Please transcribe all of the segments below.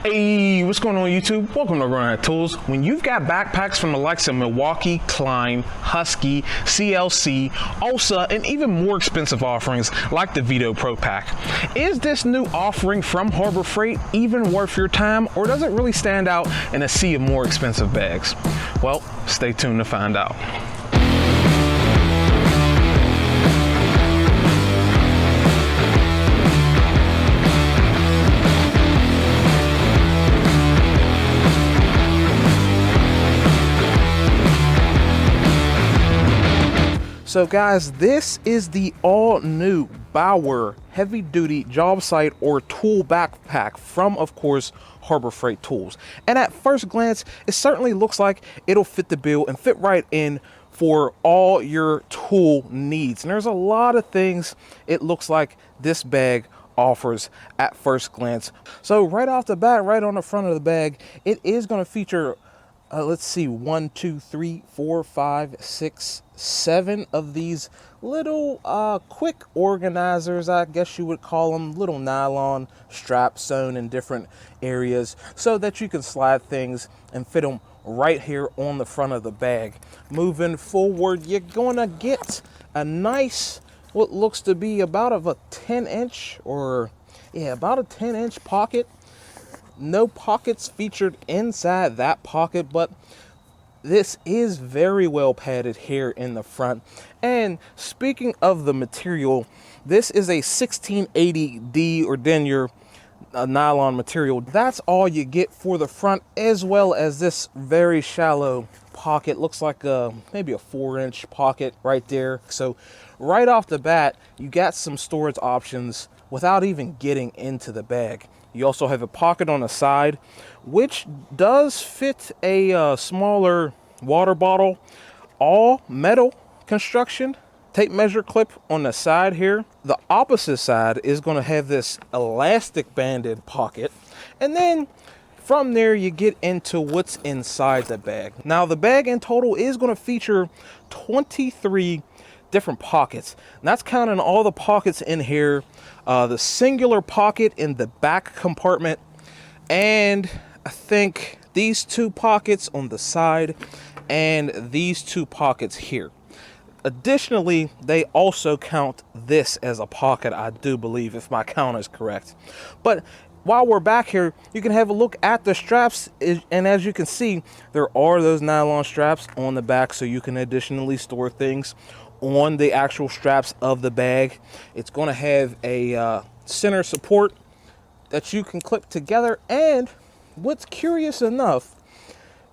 Hey, what's going on YouTube? Welcome to Garnett-Tools. When you've got backpacks from the likes of Milwaukee, Klein, Husky, CLC, Olsa, and even more expensive offerings like the Veto Pro Pack, is this new offering from Harbor Freight even worth your time, or does it really stand out in a sea of more expensive bags? Well, stay tuned to find out. So guys, this is the all-new Bauer heavy-duty job site or tool backpack from, of course, Harbor Freight Tools. And at first glance, it certainly looks like it'll fit the bill and fit right in for all your tool needs. And there's a lot of things it looks like this bag offers at first glance. So right off the bat, right on the front of the bag, it is going to feature let's see, 1, 2, 3, 4, 5, 6, 7 of these little quick organizers, I guess you would call them, little nylon straps sewn in different areas so that you can slide things and fit them right here on the front of the bag. Moving forward, you're gonna get a nice, what looks to be about of a 10-inch or yeah, about a 10-inch pocket. No pockets featured inside that pocket, but this is very well padded here in the front. And speaking of the material, this is a 1680D or denier nylon material. That's all you get for the front, as well as this very shallow pocket. Looks like maybe a 4-inch pocket right there. So right off the bat, you got some storage options without even getting into the bag. You also have a pocket on the side, which does fit a smaller water bottle. All metal construction. Tape measure clip on the side here. The opposite side is going to have this elastic banded pocket. And then from there, you get into what's inside the bag. Now, the bag in total is going to feature 23 different pockets. And that's counting all the pockets in here. The singular pocket in the back compartment, and I think these 2 pockets on the side and these 2 pockets here. Additionally, they also count this as a pocket, I do believe, if my count is correct. But while we're back here, you can have a look at the straps, and as you can see, there are those nylon straps on the back, so you can additionally store things on the actual straps of the bag. It's going to have a center support that you can clip together. And what's curious enough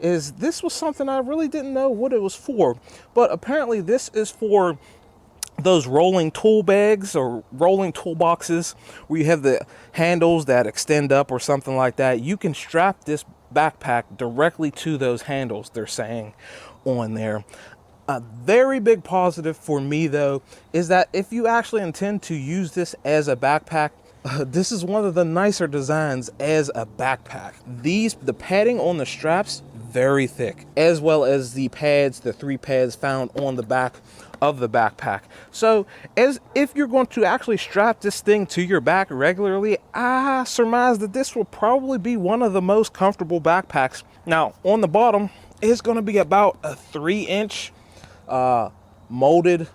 is this was something I really didn't know what it was for, but apparently this is for those rolling tool bags or rolling toolboxes where you have the handles that extend up or something like that. You can strap this backpack directly to those handles, they're saying on there. A very big positive for me, though, is that if you actually intend to use this as a backpack, this is one of the nicer designs as a backpack. The padding on the straps, very thick, as well as the pads, the 3 pads found on the back of the backpack. So as if you're going to actually strap this thing to your back regularly, I surmise that this will probably be one of the most comfortable backpacks. Now, on the bottom, it's going to be about a 3-inch molded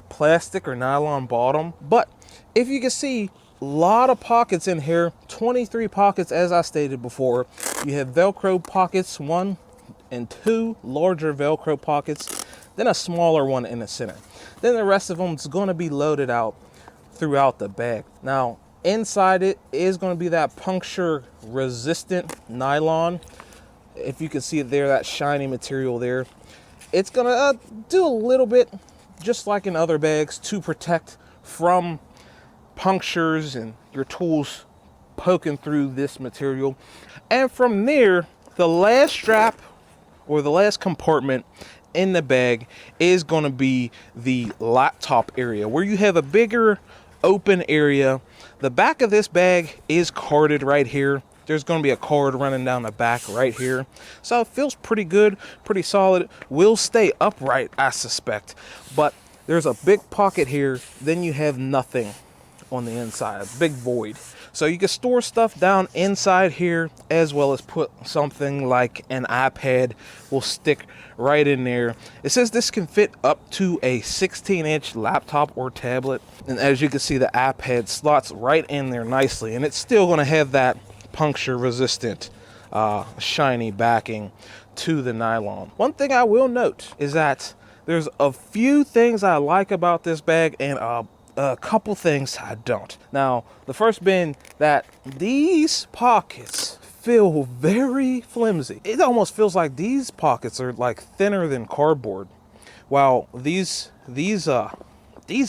plastic or nylon bottom, but if you can see, a lot of pockets in here. 23 pockets, as I stated before. You have Velcro pockets, 1 and 2 larger Velcro pockets, then a smaller one in the center. Then the rest of them is going to be loaded out throughout the bag. Now, inside it is going to be that puncture resistant nylon. If you can see it there, that shiny material there. It's gonna do a little bit, just like in other bags, to protect from punctures and your tools poking through this material. And from there, the last strap or the last compartment in the bag is going to be the laptop area, where you have a bigger open area. The back of this bag is carded right here. There's going to be a cord running down the back right here. So it feels pretty good, pretty solid. Will stay upright, I suspect. But there's a big pocket here. Then you have nothing on the inside, big void. So you can store stuff down inside here, as well as put something like an iPad will stick right in there. It says this can fit up to a 16-inch laptop or tablet. And as you can see, the iPad slots right in there nicely. And it's still going to have that puncture resistant, shiny backing to the nylon. One thing I will note is that there's a few things I like about this bag and a couple things I don't. Now, the first being that these pockets feel very flimsy. It almost feels like these pockets are like thinner than cardboard, while these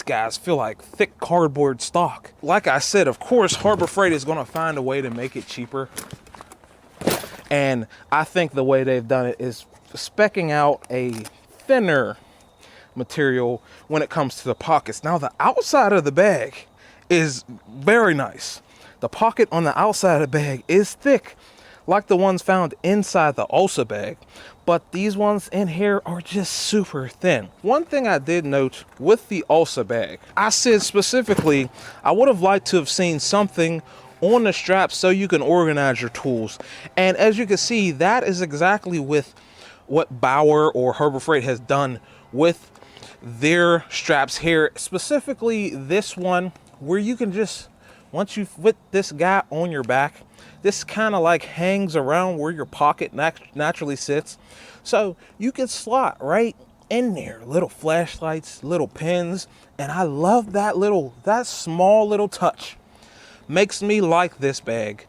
guys feel like thick cardboard stock. Like I said, of course, Harbor Freight is going to find a way to make it cheaper. And I think the way they've done it is speccing out a thinner material when it comes to the pockets. Now, the outside of the bag is very nice. The pocket on the outside of the bag is thick, like the ones found inside the Olsa bag, but these ones in here are just super thin. One thing I did note with the Olsa bag, I said specifically, I would have liked to have seen something on the straps so you can organize your tools. And as you can see, that is exactly with what Bauer or Harbor Freight has done with their straps here, specifically this one, where you can just, once you put this guy on your back, this kind of like hangs around where your pocket naturally sits, so you can slot right in there. Little flashlights, little pins, and I love that small little touch. Makes me like this bag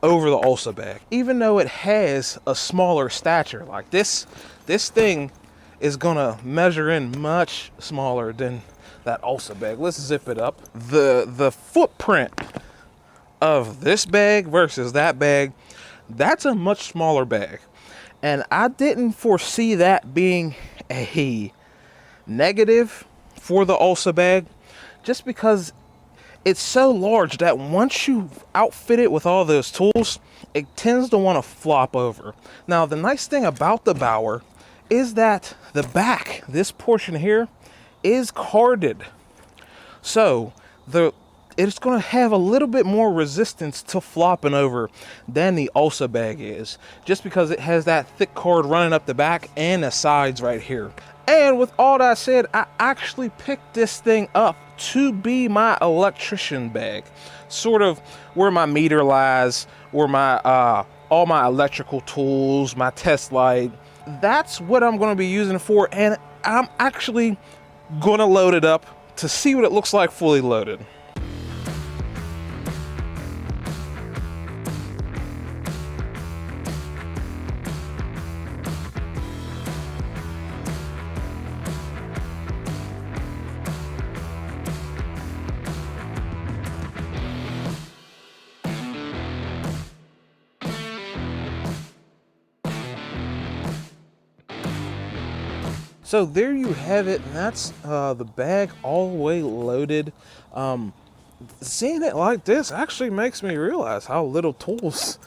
over the Olsa bag, even though it has a smaller stature. Like this thing is gonna measure in much smaller than that Olsa bag. Let's zip it up. The footprint of this bag versus that bag, that's a much smaller bag, and I didn't foresee that being a negative for the Olsa bag, just because it's so large that once you outfit it with all those tools, it tends to want to flop over. Now, the nice thing about the Bauer is that the back, this portion here, is carded. So it's going to have a little bit more resistance to flopping over than the Olsa bag is, just because it has that thick card running up the back and the sides right here. And with all that said, I actually picked this thing up to be my electrician bag, sort of where my meter lies, where my all my electrical tools, my test light. That's what I'm going to be using it for, and I'm actually going to load it up to see what it looks like fully loaded. So there you have it, and that's the bag all the way loaded. Seeing it like this actually makes me realize how little tools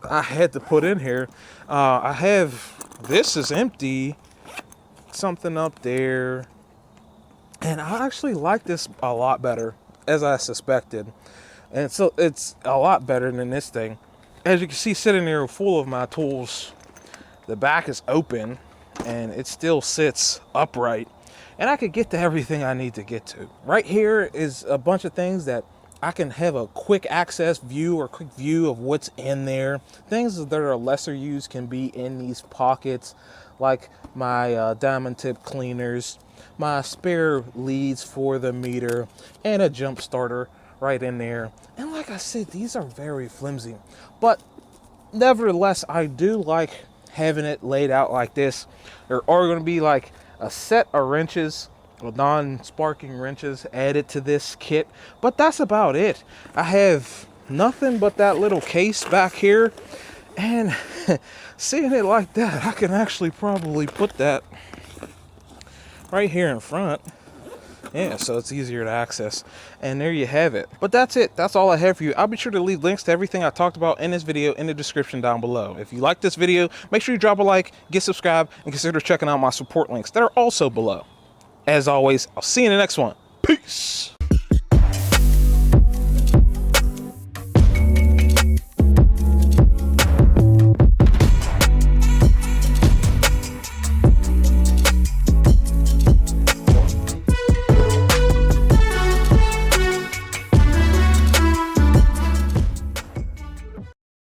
I had to put in here. I have, this is empty, something up there, and I actually like this a lot better, as I suspected. And so it's a lot better than this thing. As you can see, sitting here full of my tools, the back is open, and it still sits upright, and I could get to everything I need to get to. Right here is a bunch of things that I can have a quick access view or quick view of what's in there. Things that are lesser used can be in these pockets, like my diamond tip cleaners, my spare leads for the meter, and a jump starter right in there. And like I said, these are very flimsy, but nevertheless, I do like having it laid out like this. There are going to be like a set of wrenches, non-sparking wrenches, added to this kit, but that's about it. I have nothing but that little case back here, and seeing it like that, I can actually probably put that right here in front. Yeah, so it's easier to access. And there you have it. But that's it. That's all I have for you. I'll be sure to leave links to everything I talked about in this video in the description down below. If you like this video, make sure you drop a like, get subscribed, and consider checking out my support links that are also below. As always, I'll see you in the next one. Peace!